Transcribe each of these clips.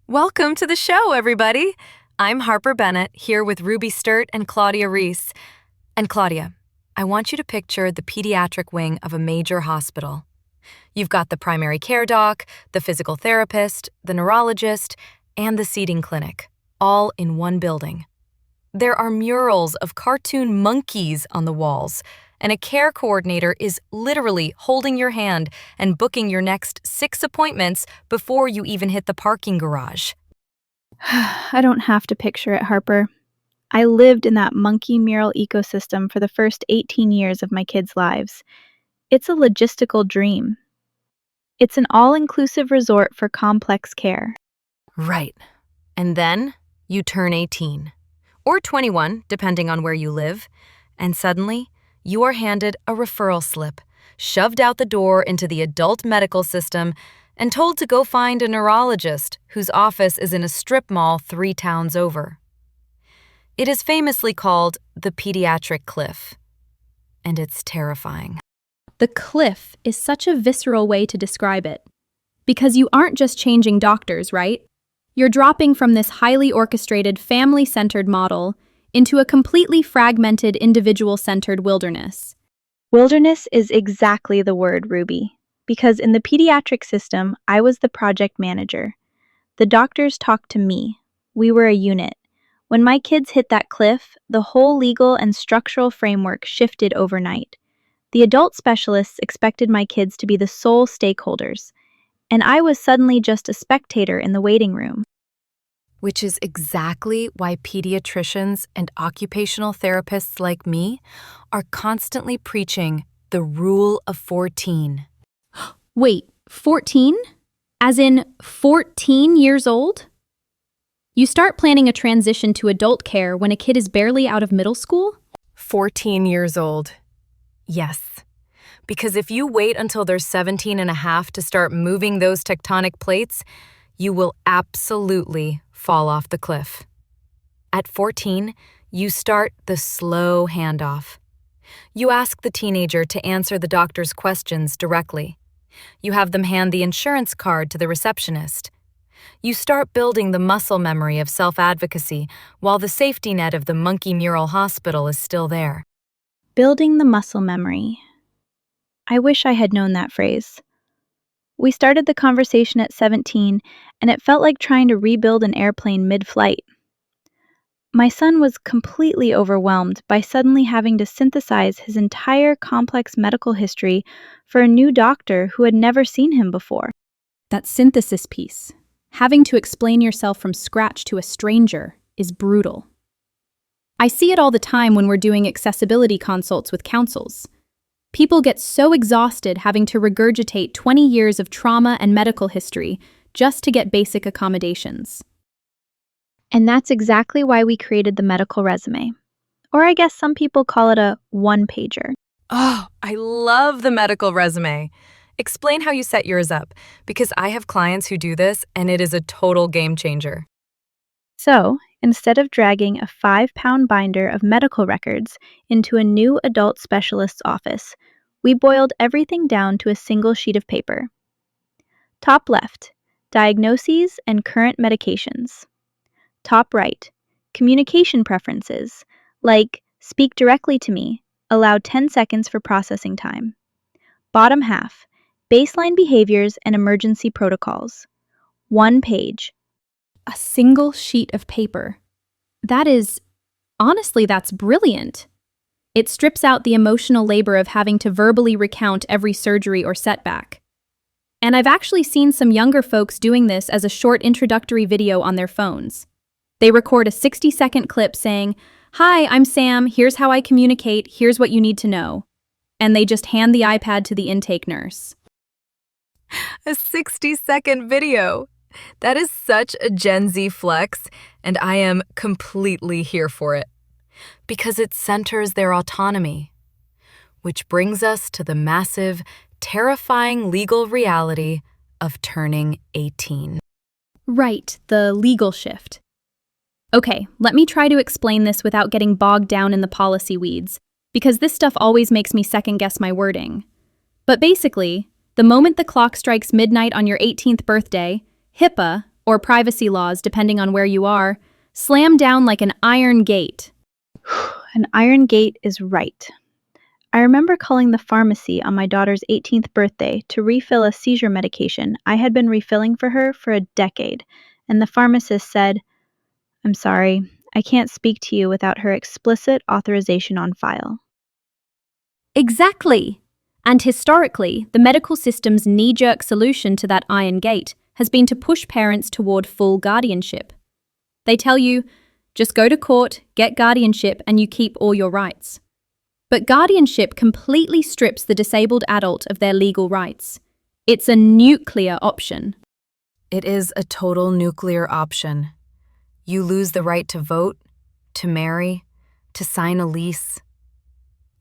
Welcome to the show, everybody. I'm Harper Bennett, here with Ruby Sturt and Claudia Reese. And Claudia, I want you to picture the pediatric wing of a major hospital. You've got the primary care doc, the physical therapist, the neurologist, and the seating clinic, all in one building. There are murals of cartoon monkeys on the walls, and a care coordinator is literally holding your hand and booking your next 6 appointments before you even hit the parking garage. I don't have to picture it, Harper. I lived in that monkey mural ecosystem for the first 18 years of my kids' lives. It's a logistical dream. It's an all-inclusive resort for complex care. Right. And then you turn 18, or 21, depending on where you live, and suddenly you are handed a referral slip, shoved out the door into the adult medical system, and told to go find a neurologist whose office is in a strip mall 3 towns over. It is famously called the pediatric cliff, and it's terrifying. The cliff is such a visceral way to describe it. Because you aren't just changing doctors, right? You're dropping from this highly orchestrated, family-centered model into a completely fragmented, individual-centered wilderness. Wilderness is exactly the word, Ruby, because in the pediatric system, I was the project manager. The doctors talked to me. We were a unit. When my kids hit that cliff, the whole legal and structural framework shifted overnight. The adult specialists expected my kids to be the sole stakeholders, and I was suddenly just a spectator in the waiting room. Which is exactly why pediatricians and occupational therapists like me are constantly preaching the rule of 14. Wait, 14? As in 14 years old? You start planning a transition to adult care when a kid is barely out of middle school? 14 years old. Yes. Because if you wait until they're 17 and a half to start moving those tectonic plates, you will absolutely fall off the cliff. At 14, you start the slow handoff. You ask the teenager to answer the doctor's questions directly. You have them hand the insurance card to the receptionist. You start building the muscle memory of self-advocacy while the safety net of the monkey mural hospital is still there. Building the muscle memory. I wish I had known that phrase. We started the conversation at 17, and it felt like trying to rebuild an airplane mid-flight. My son was completely overwhelmed by suddenly having to synthesize his entire complex medical history for a new doctor who had never seen him before. That synthesis piece, having to explain yourself from scratch to a stranger, is brutal. I see it all the time when we're doing accessibility consults with councils. People get so exhausted having to regurgitate 20 years of trauma and medical history just to get basic accommodations. And that's exactly why we created the medical resume. Or I guess some people call it a one-pager. Oh, I love the medical resume. Explain how you set yours up, because I have clients who do this and it is a total game changer. So, instead of dragging a 5-pound binder of medical records into a new adult specialist's office, we boiled everything down to a single sheet of paper. Top left, diagnoses and current medications. Top right, communication preferences, like speak directly to me, allow 10 seconds for processing time. Bottom half, baseline behaviors and emergency protocols. 1 page. A single sheet of paper. Honestly, that's brilliant. It strips out the emotional labor of having to verbally recount every surgery or setback. And I've actually seen some younger folks doing this as a short introductory video on their phones. They record a 60-second clip saying, "Hi, I'm Sam, here's how I communicate, here's what you need to know." And they just hand the iPad to the intake nurse. A 60-second video. That is such a Gen Z flex, and I am completely here for it. Because it centers their autonomy. Which brings us to the massive, terrifying legal reality of turning 18. Right, the legal shift. Okay, let me try to explain this without getting bogged down in the policy weeds, because this stuff always makes me second-guess my wording. But basically, the moment the clock strikes midnight on your 18th birthday, HIPAA, or privacy laws, depending on where you are, slam down like an iron gate. An iron gate is right. I remember calling the pharmacy on my daughter's 18th birthday to refill a seizure medication I had been refilling for her for a decade, and the pharmacist said, "I'm sorry, I can't speak to you without her explicit authorization on file." Exactly! And historically, the medical system's knee-jerk solution to that iron gate has been to push parents toward full guardianship. They tell you, just go to court, get guardianship, and you keep all your rights. But guardianship completely strips the disabled adult of their legal rights. It's a nuclear option. It is a total nuclear option. You lose the right to vote, to marry, to sign a lease.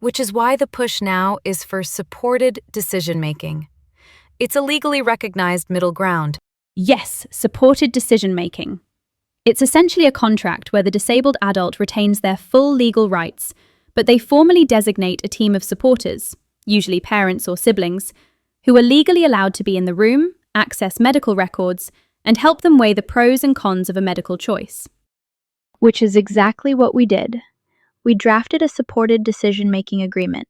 Which is why the push now is for supported decision-making. It's a legally recognized middle ground. Yes, supported decision-making. It's essentially a contract where the disabled adult retains their full legal rights, but they formally designate a team of supporters, usually parents or siblings, who are legally allowed to be in the room, access medical records, and help them weigh the pros and cons of a medical choice. Which is exactly what we did. We drafted a supported decision-making agreement.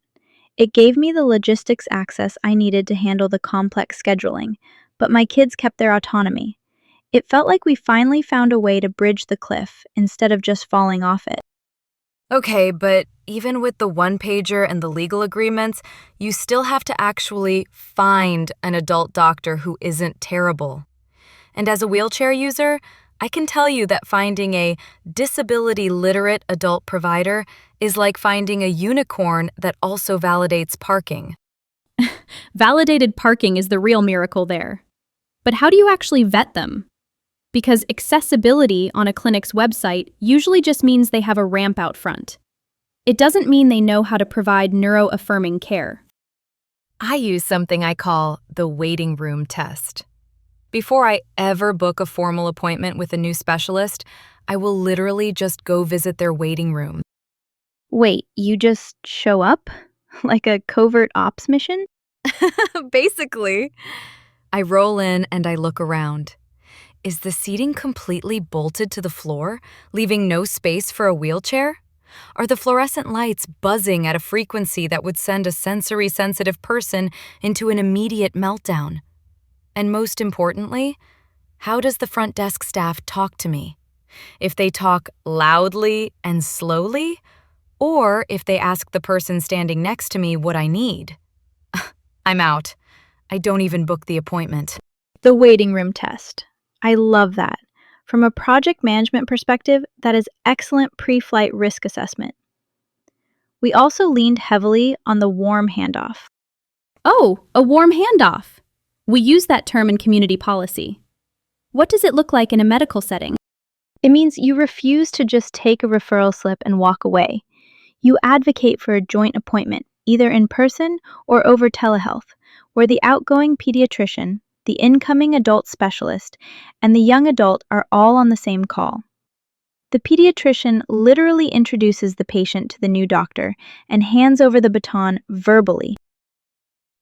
It gave me the logistics access I needed to handle the complex scheduling, but my kids kept their autonomy. It felt like we finally found a way to bridge the cliff instead of just falling off it. Okay, but even with the one-pager and the legal agreements, you still have to actually find an adult doctor who isn't terrible. And as a wheelchair user, I can tell you that finding a disability-literate adult provider is like finding a unicorn that also validates parking. Validated parking is the real miracle there. But how do you actually vet them? Because accessibility on a clinic's website usually just means they have a ramp out front. It doesn't mean they know how to provide neuro-affirming care. I use something I call the waiting room test. Before I ever book a formal appointment with a new specialist, I will literally just go visit their waiting room. Wait, you just show up? Like a covert ops mission? Basically. I roll in and I look around. Is the seating completely bolted to the floor, leaving no space for a wheelchair? Are the fluorescent lights buzzing at a frequency that would send a sensory-sensitive person into an immediate meltdown? And most importantly, how does the front desk staff talk to me? If they talk loudly and slowly, or if they ask the person standing next to me what I need? I'm out. I don't even book the appointment. The waiting room test. I love that. From a project management perspective, that is excellent pre-flight risk assessment. We also leaned heavily on the warm handoff. Oh, a warm handoff. We use that term in community policy. What does it look like in a medical setting? It means you refuse to just take a referral slip and walk away. You advocate for a joint appointment, either in person or over telehealth, where the outgoing pediatrician, the incoming adult specialist, and the young adult are all on the same call. The pediatrician literally introduces the patient to the new doctor and hands over the baton verbally.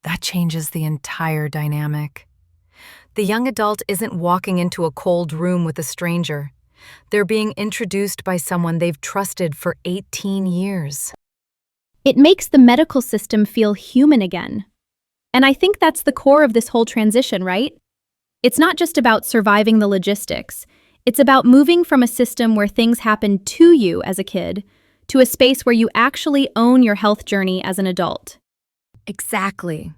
That changes the entire dynamic. The young adult isn't walking into a cold room with a stranger. They're being introduced by someone they've trusted for 18 years. It makes the medical system feel human again. And I think that's the core of this whole transition, right? It's not just about surviving the logistics. It's about moving from a system where things happen to you as a kid to a space where you actually own your health journey as an adult. Exactly.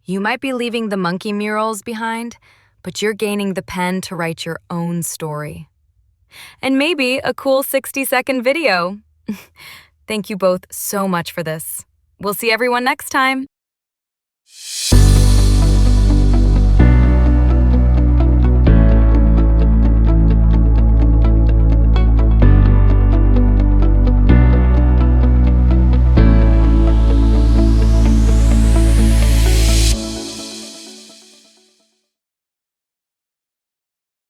You might be leaving the monkey murals behind, but you're gaining the pen to write your own story. And maybe a cool 60-second video. Thank you both so much for this. We'll see everyone next time.